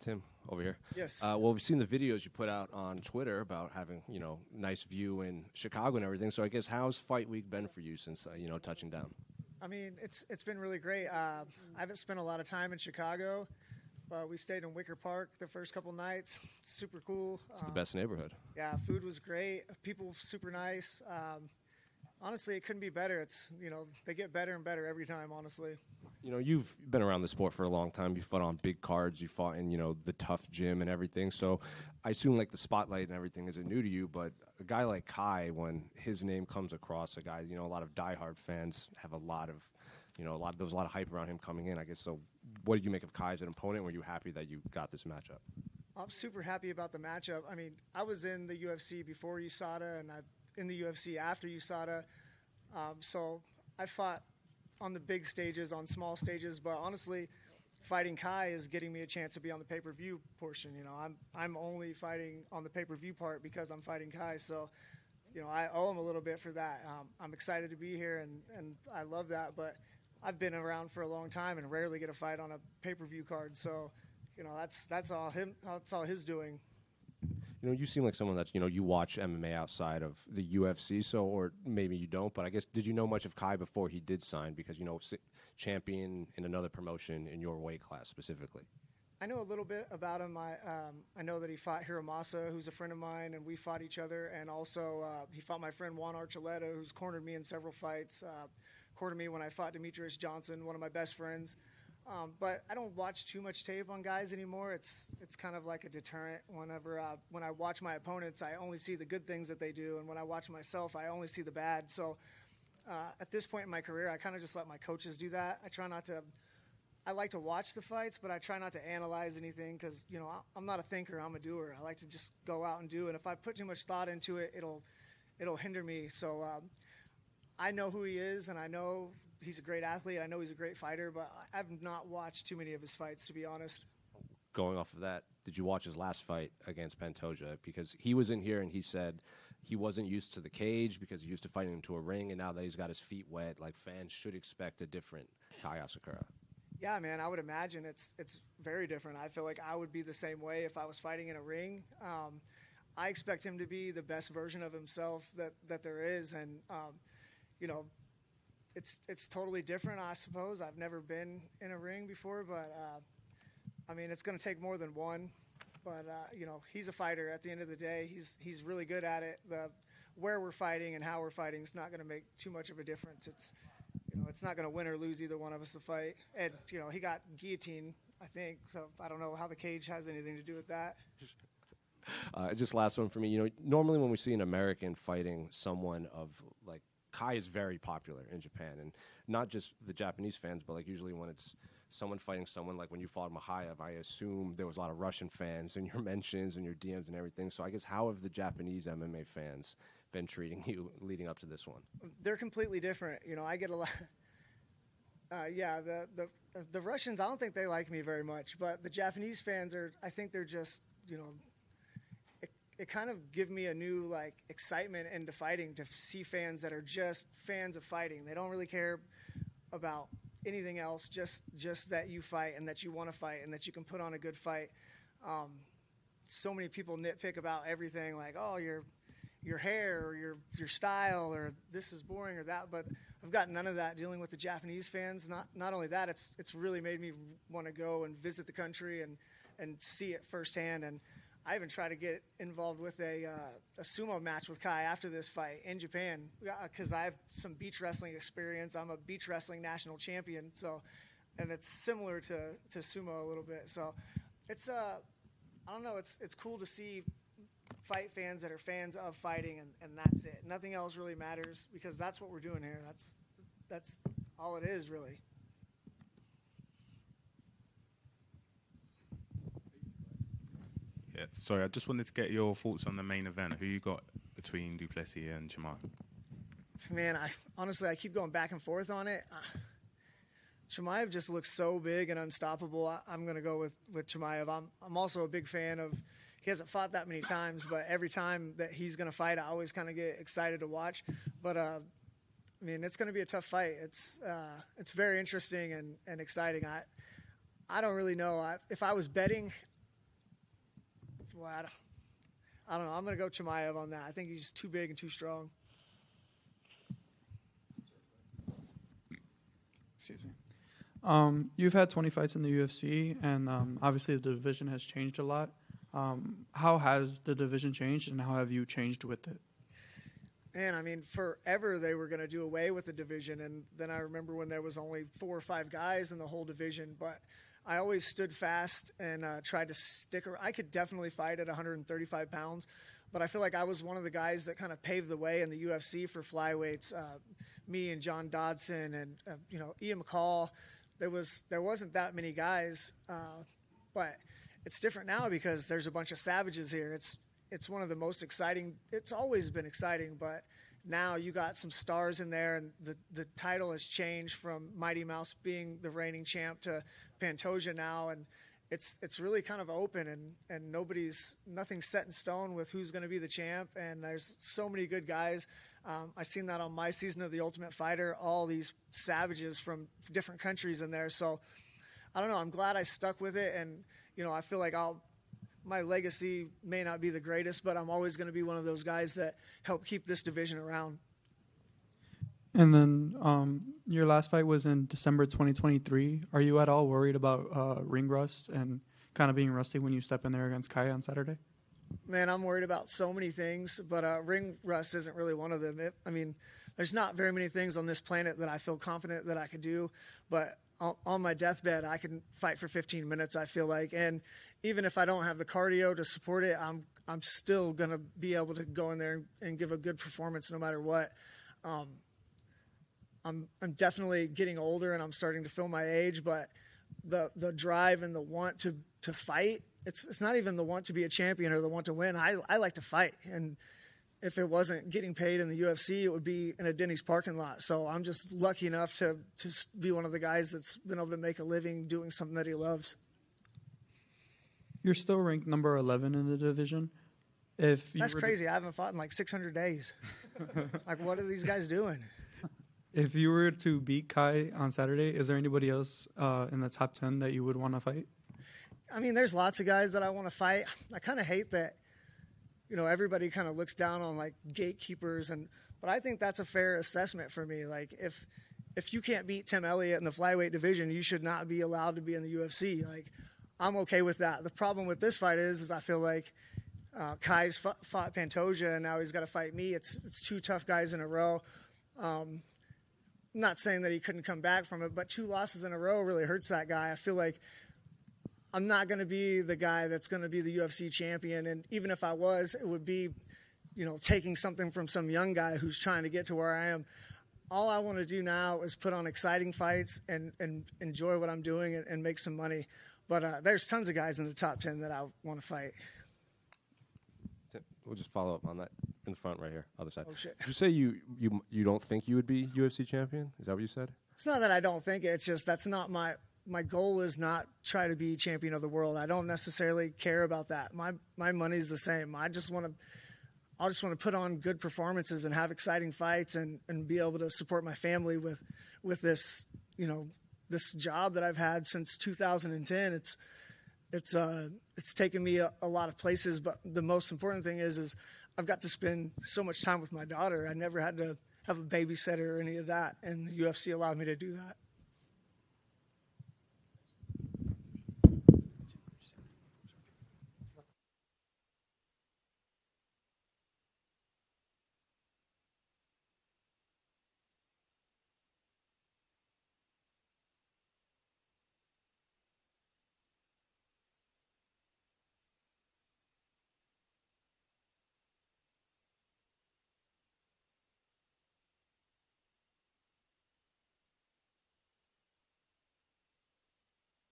Tim over here. Yes. Well, we've seen the videos you put out on Twitter about having, nice view in Chicago and everything. So I guess how's fight week been for you since, touching down? I mean, it's been really great. I haven't spent a lot of time in Chicago, but we stayed in Wicker Park the first couple nights. Super cool. It's the best neighborhood. Yeah, food was great. People super nice. Honestly, it couldn't be better. It's, they get better and better every time, honestly. You've been around the sport for a long time. You fought on big cards. You fought in, the tough gym and everything. So I assume, the spotlight and everything isn't new to you. But a guy like Kai, when his name comes across, a guy, a lot of diehard fans have a lot of hype around him coming in, I guess. So what did you make of Kai as an opponent? Were you happy that you got this matchup? I'm super happy about the matchup. I mean, I was in the UFC before USADA, and I'm in the UFC after USADA. So I fought on the big stages, on small stages, but honestly, fighting Kai is getting me a chance to be on the pay-per-view portion. I'm only fighting on the pay-per-view part because I'm fighting Kai, so I owe him a little bit for that. I'm excited to be here, and I love that, but I've been around for a long time and rarely get a fight on a pay-per-view card, so that's all him. That's all his doing. You seem like someone that's, you watch MMA outside of the UFC, or maybe you don't, but I guess, did you know much of Kai before he did sign? Because, champion in another promotion in your weight class specifically. I know a little bit about him. I know that he fought Hiramasa, who's a friend of mine, and we fought each other. And also he fought my friend Juan Archuleta, who's cornered me in several fights, cornered me when I fought Demetrius Johnson, one of my best friends. But I don't watch too much tape on guys anymore. It's kind of like a deterrent. When I watch my opponents, I only see the good things that they do, and when I watch myself, I only see the bad. So at this point in my career, I kind of just let my coaches do that. I try not to. I like to watch the fights, but I try not to analyze anything because I'm not a thinker. I'm a doer. I like to just go out and do. And if I put too much thought into it, it'll hinder me. So I know who he is, and I know he's a great athlete. I know he's a great fighter, but I've not watched too many of his fights, to be honest. Going off of that, did you watch his last fight against Pantoja? Because he was in here and he said he wasn't used to the cage because he used to fighting into a ring, and now that he's got his feet wet, fans should expect a different Kai Asakura. Yeah, man, I would imagine it's very different. I feel like I would be the same way if I was fighting in a ring. I expect him to be the best version of himself that there is, and It's totally different, I suppose. I've never been in a ring before, but it's going to take more than one. But he's a fighter. At the end of the day, he's really good at it. Where we're fighting and how we're fighting is not going to make too much of a difference. It's not going to win or lose either one of us to fight. And he got guillotined, I think. So I don't know how the cage has anything to do with that. Just last one for me. Normally when we see an American fighting someone of Kai is very popular in Japan, and not just the Japanese fans, but usually when it's someone fighting someone, like when you fought Mahayev, I assume there was a lot of Russian fans in your mentions and your DMs and everything. So I guess how have the Japanese MMA fans been treating you leading up to this one? They're completely different. I get a lot. The Russians, I don't think they like me very much, but the Japanese fans I think they're just, it kind of give me a new excitement into fighting to see fans that are just fans of fighting. They don't really care about anything else, just that you fight and that you want to fight and that you can put on a good fight. So many people nitpick about everything, like, oh, your hair or your style or this is boring or that, but I've got none of that dealing with the Japanese fans. Not only that, it's really made me want to go and visit the country and see it firsthand. And I even tried to get involved with a sumo match with Kai after this fight in Japan because I have some beach wrestling experience. I'm a beach wrestling national champion, and it's similar to sumo a little bit. So it's I don't know. It's cool to see fight fans that are fans of fighting, and that's it. Nothing else really matters because that's what we're doing here. That's all it is, really. Yeah, sorry, I just wanted to get your thoughts on the main event. Who you got between Duplessis and Chimaev? Man, honestly, I keep going back and forth on it. Chimaev just looks so big and unstoppable. I'm going to go with Chimaev. I'm also a big fan of. He hasn't fought that many times, but every time that he's going to fight, I always kind of get excited to watch. But it's going to be a tough fight. It's very interesting and exciting. I don't really know. If I was betting Well, I don't know. I'm going to go Chimaev on that. I think he's too big and too strong. Excuse me. You've had 20 fights in the UFC, and obviously the division has changed a lot. How has the division changed, and how have you changed with it? Man, I mean, forever they were going to do away with the division, and then I remember when there was only 4 or 5 guys in the whole division, but I always stood fast and tried to stick around. I could definitely fight at 135 pounds, but I feel like I was one of the guys that kind of paved the way in the UFC for flyweights. Me and John Dodson and Ian McCall. There wasn't that many guys, but it's different now because there's a bunch of savages here. It's one of the most exciting. It's always been exciting, but now you got some stars in there, and the title has changed from Mighty Mouse being the reigning champ to Pantoja now, and it's really kind of open, and nothing's set in stone with who's going to be the champ, and there's so many good guys. I seen that on my season of The Ultimate Fighter, all these savages from different countries in there. So I don't know. I'm glad I stuck with it, and I feel like my legacy may not be the greatest, but I'm always going to be one of those guys that help keep this division around. And then your last fight was in December 2023. Are you at all worried about ring rust and kind of being rusty when you step in there against Kai on Saturday? Man, I'm worried about so many things, but ring rust isn't really one of them. There's not very many things on this planet that I feel confident that I could do, but on my deathbed, I can fight for 15 minutes, I feel like. And even if I don't have the cardio to support it, I'm still going to be able to go in there and give a good performance no matter what. I'm definitely getting older, and I'm starting to feel my age, but the drive and the want to fight, it's not even the want to be a champion or the want to win. I like to fight, and if it wasn't getting paid in the UFC, it would be in a Denny's parking lot. So I'm just lucky enough to be one of the guys that's been able to make a living doing something that he loves. You're still ranked number 11 in the division. That's crazy. I haven't fought in like 600 days. Like, what are these guys doing? If you were to beat Kai on Saturday, is there anybody else in the top 10 that you would want to fight? I mean, there's lots of guys that I want to fight. I kind of hate that, everybody kind of looks down on like gatekeepers, but I think that's a fair assessment for me. Like, if you can't beat Tim Elliott in the flyweight division, you should not be allowed to be in the UFC. Like, I'm okay with that. The problem with this fight is I feel like Kai's fought Pantoja, and now he's got to fight me. It's 2 tough guys in a row. I'm not saying that he couldn't come back from it, but 2 losses in a row really hurts that guy. I feel like I'm not going to be the guy that's going to be the UFC champion, and even if I was, it would be, taking something from some young guy who's trying to get to where I am. All I want to do now is put on exciting fights and enjoy what I'm doing and make some money. But there's tons of guys in the top 10 that I want to fight. We'll just follow up on that in the front right here, other side. Oh, shit. Did you say you don't think you would be UFC champion? Is that what you said? It's not that I don't think it. It's just that's not my goal is not try to be champion of the world. I don't necessarily care about that. My money's the same. I just want to put on good performances and have exciting fights and be able to support my family with this, this job that I've had since 2010. It's taken me a lot of places, but the most important thing is I've got to spend so much time with my daughter. I never had to have a babysitter or any of that, and the UFC allowed me to do that.